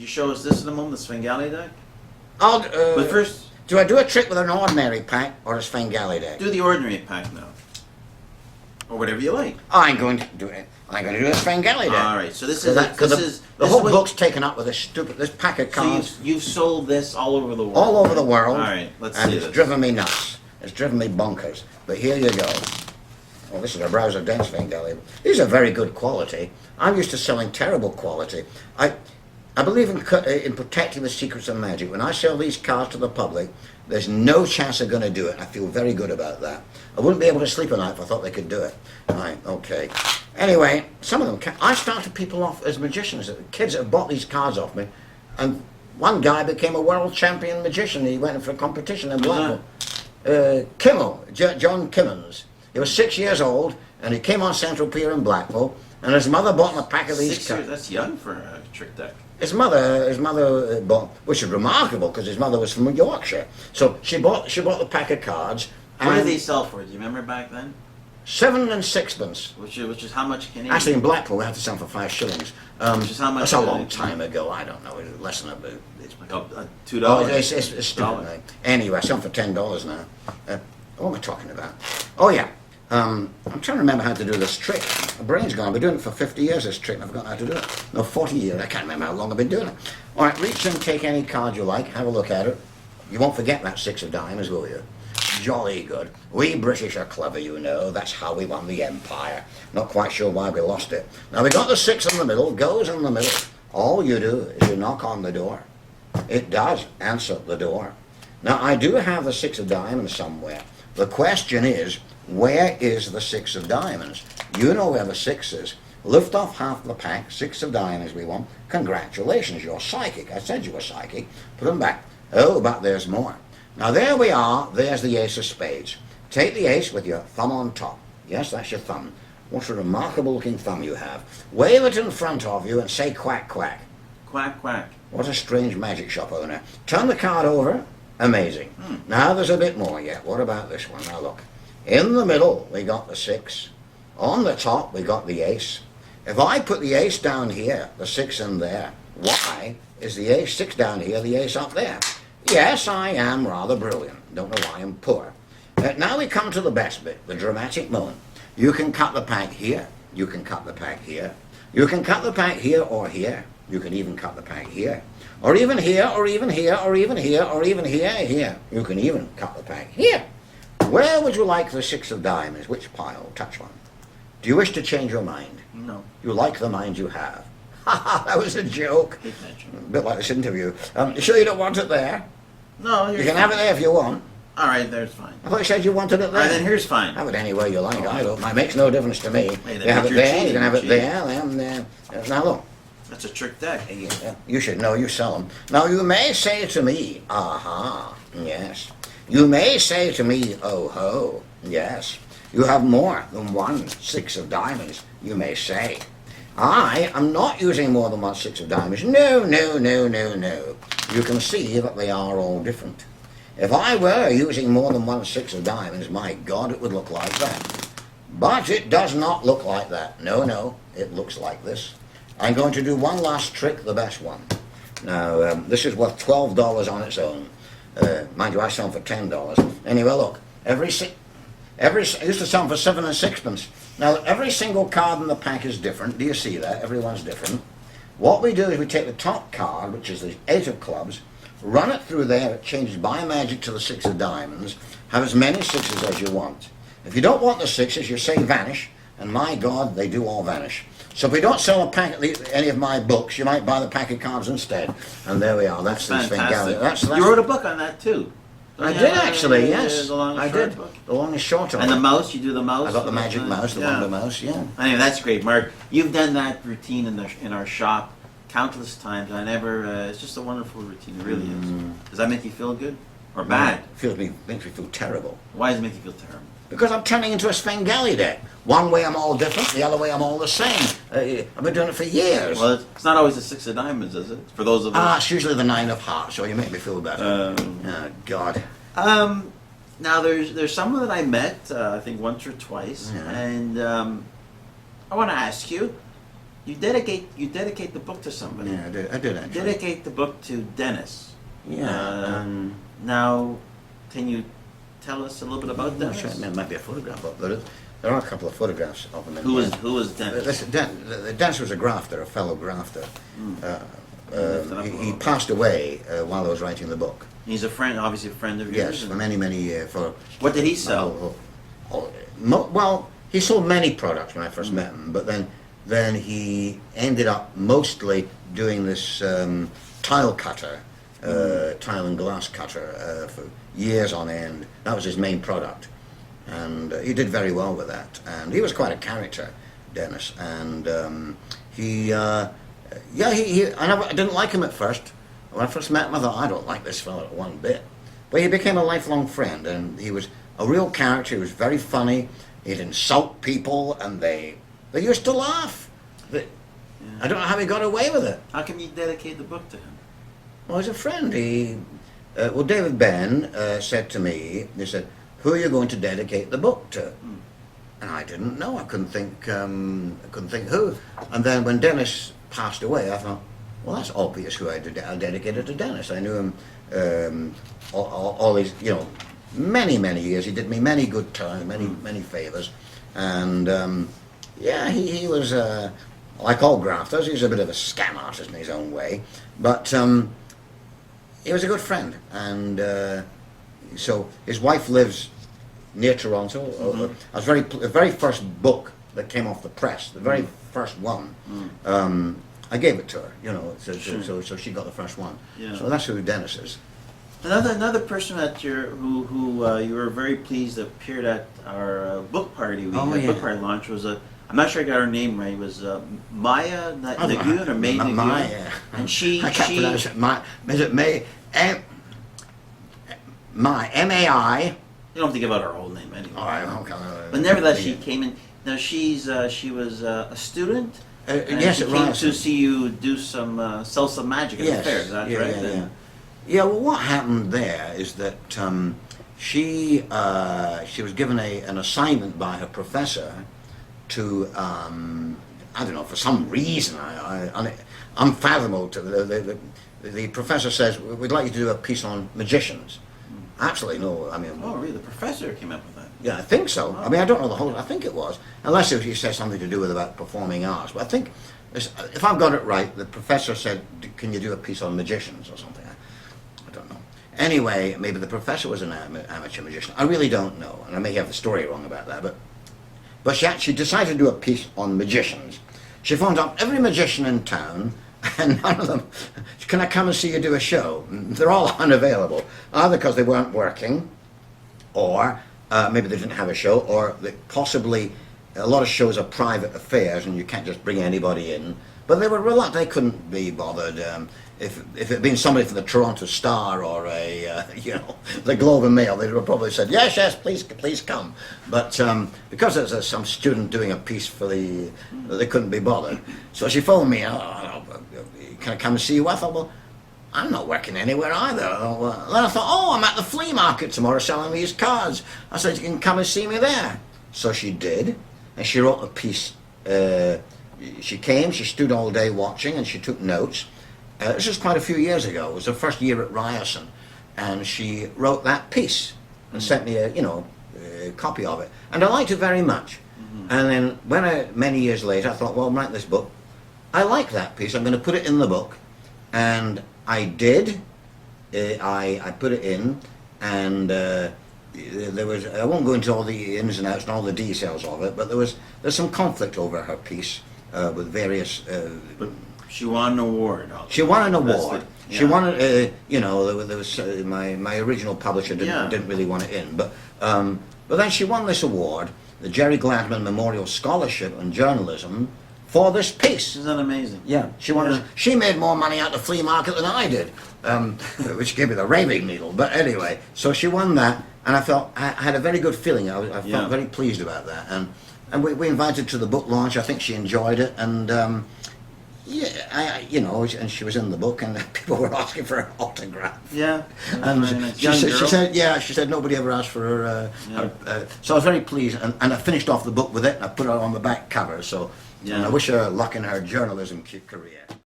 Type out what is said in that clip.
you show us this in a moment, the Svengali deck? But first, do I do a trick with an ordinary pack or a Svengali deck? do the ordinary pack now. Or whatever you like. I'm going to do it. I'm going to do a Svengali deck. All right, so this Because the whole book's taken up with this pack of So cards. you've sold this all over the world. All over the world. All right, let's and see it's this. driven me nuts. It's driven me bonkers. But here you go. Oh, this is a browser dense Svengali. These are very good quality. I'm used to selling terrible quality. I believe in protecting the secrets of magic. When I sell these cards to the public, there's no chance they're going to do it. I feel very good about that. I wouldn't be able to sleep at night if I thought they could do it. Right, okay. Anyway, some of them, I started people off as magicians. Kids that have bought these cards off me. And one guy became a world champion magician. He went for a competition in Blackpool. John Kimmons. He was 6 years old, and he came on Central Pier in Blackpool, and his mother bought him a pack of these 6 cards. years, that's young for a trick deck. His mother bought, which is remarkable because his mother was from Yorkshire. So she bought the pack of cards. What did they sell for? Do you remember back then? 7 and 6pence. Which is how much Canadian? Actually, in Blackpool, we had to sell for 5 shillings. Which is how much? That's a long time ago. I don't know. It's less than a bit. Like $2. Oh, it's stupid. Anyway, I sell them for $10 now. What am I talking about? Oh yeah. I'm trying to remember how to do this trick. My brain's gone. I've been doing it for 50 years, this trick, and I've forgotten how to do it. No, 40 years. I can't remember how long I've been doing it. All right, reach in, take any card you like, have a look at it. You won't forget that 6 of diamonds, will you? Jolly good. We British are clever, you know. That's how we won the empire. Not quite sure why we lost it. Now, we got the 6 in the middle, goes in the middle. All you do is you knock on the door. It does answer the door. Now, I do have the 6 of diamonds somewhere. The question is, where is the 6 of diamonds? You know where the 6 is. Lift off half the pack, 6 of diamonds we want. Congratulations, you're psychic. I said you were psychic. Put them back. Oh, but there's more. Now there we are. There's the ace of spades. Take the ace with your thumb on top. Yes, that's your thumb. What a remarkable looking thumb you have. Wave it in front of you and say quack, quack. Quack, quack. What a strange magic shop owner. Turn the card over. Amazing. Now there's a bit more yet. What about this one? Now look. In the middle, we got the 6. On the top, we got the ace. If I put the ace down here, the 6 in there, why is the ace 6 down here, the ace up there? Yes, I am rather brilliant. Don't know why I'm poor. Now we come to the best bit, the dramatic moment. You can cut the pack here. You can cut the pack here. You can cut the pack here or here. You can even cut the pack here. Or even here, or even here, or even here, or even here. You can even cut the pack here. Where would you like the 6 of diamonds? Which pile? Touch one. Do you wish to change your mind? No. You like the mind you have. Ha ha, that was a joke. Big mention. A bit like this interview. You sure you don't want it there? No, You can have it there if you want. All right, there's fine. I thought you said you wanted it All there. right, then here's fine. Have it anywhere you like. I don't. It makes no difference to me. Hey, You have it you're there. cheating, You can have it you're there. There. Now look. That's a trick deck. You should know. You sell them. Now you may say to me, aha, yes. You may say to me, oh ho, yes. You have more than 1 6 of diamonds. You may say. I am not using more than 1 6 of diamonds. No. You can see that they are all different. If I were using more than 1 6 of diamonds, my God, it would look like that. But it does not look like that. No, it looks like this. I'm going to do one last trick, the best one. Now, this is worth $12 on its own. Mind you, I sell them for $10. Anyway, look, I used to sell them for 7 and 6pence. Now, every single card in the pack is different. Do you see that? Everyone's different. What we do is we take the top card, which is the 8 of clubs, run it through there. It changes by magic to the 6 of diamonds. Have as many 6s as you want. If you don't want the 6s, you say vanish, and my God, they do all vanish. So if we don't sell a pack any of my books, you might buy the pack of cards instead. And there we are. That's the Svengali. That's You wrote a book on that too. I did actually, yes. The long and I short did. book. The long and short of And it. the mouse, you do the mouse. I got the magic mouse, the wonder mouse, yeah. Anyway, that's great, Mark. You've done that routine in our shop countless times. It's just a wonderful routine. It really is. Does that make you feel good or bad? Makes me feel terrible. Why does it make you feel terrible? Because I'm turning into a Svengali deck. One way I'm all different, the other way I'm all the same. I've been doing it for years. Well, it's not always the 6 of diamonds, is it? For those of us. It's usually the 9 of hearts, so you make me feel better. Oh, God. Now, there's someone that I met, I think once or twice, and I want to ask you, you dedicate the book to somebody. Yeah, I did actually. Dedicate the book to Dennis. Yeah. Now, can you tell us a little bit about Dennis? Sure, there might be a photograph, but there are a couple of photographs of him. Who was Dennis? Dennis was a grafter, a fellow grafter. He Mm. passed away while I was writing the book. He's a friend, obviously a friend of yours. Yes, for many years. What did he sell? Well, he sold many products when I first met him, but then he ended up mostly doing this tile cutter, tile and glass cutter for years on end. That was his main product, and he did very well with that. And he was quite a character, Dennis. And I didn't like him at first. When I first met him, I thought, I don't like this fellow one bit. But he became a lifelong friend, and he was a real character. He was very funny. He'd insult people, and they used to laugh. I don't know how he got away with it. How can you dedicate the book to him? Well, he's a friend. David Ben said to me, he said, "Who are you going to dedicate the book to?" And I didn't know. I couldn't think who. And then when Dennis passed away, I thought, well, that's obvious who I'll dedicate it to Dennis. I knew him all these, many years. He did me many good turns, many favors. And he was, like all grafters, he was a bit of a scam artist in his own way. But he was a good friend. And so his wife lives near Toronto. I was the very first book that came off the press, the very first one. I gave it to her, so she got the first one. Yeah. So that's who Dennis is. Another person who you were very pleased appeared at our book party. Book party launch was I'm not sure I got her name right. It was Maya Nagun or May Nagun. Maya. And I can't pronounce it. Is it May? M-A-I. You don't have to give out her whole name anyway. All right, okay. But nevertheless, she came in. Now she was a student. Yes, she at came Ryerson. to see you do sell some magic at the fair. Is that right? Yeah. Well, what happened there is that she was given an assignment by her professor to I don't know, for some reason unfathomable to the professor says, we'd like you to do a piece on magicians. Absolutely no. I mean. Oh, really? The professor came up with that. Yeah, I think so. I mean, I don't know the whole. I think it was, unless he said something to do with about performing arts. But I think, if I've got it right, the professor said, "Can you do a piece on magicians or something?" I don't know. Anyway, maybe the professor was an amateur magician. I really don't know, and I may have the story wrong about that. But she decided to do a piece on magicians. She phoned up every magician in town. And none of them, can I come and see you do a show? They're all unavailable, either because they weren't working, or maybe they didn't have a show, or possibly a lot of shows are private affairs and you can't just bring anybody in. But they were reluctant, they couldn't be bothered. If it had been somebody from the Toronto Star or the Globe and Mail, they would have probably said, yes, please come. But because there's some student doing a piece they couldn't be bothered. So she phoned me, can I come and see you? I thought, well, I'm not working anywhere either. Then I thought, I'm at the flea market tomorrow selling these cards. I said, you can come and see me there. So she did, and she wrote a piece. She came, she stood all day watching, and she took notes. This was quite a few years ago. It was her first year at Ryerson, and she wrote that piece and sent me a copy of it. And I liked it very much. And then many years later, I thought, well, I'm writing this book. I like that piece. I'm going to put it in the book. And I did. I put it in, and there was. I won't go into all the ins and outs and all the details of it, but there's some conflict over her piece with various. She won an award. She won an award. Yeah. She won it. There was my original publisher didn't really want it in, but then she won this award, the Jerry Gladman Memorial Scholarship in Journalism, for this piece. Isn't that amazing? Yeah, she won. Yeah. She made more money out of the flea market than I did, which gave me the raving needle. But anyway, so she won that, and I had a very good feeling. I felt very pleased about that, and we invited to the book launch. I think she enjoyed it, and and she was in the book, and people were asking for her autograph. Yeah, and she said nobody ever asked for her. So I was very pleased, and I finished off the book with it, and I put it on the back cover. So Yeah. And I wish her luck in her journalism career.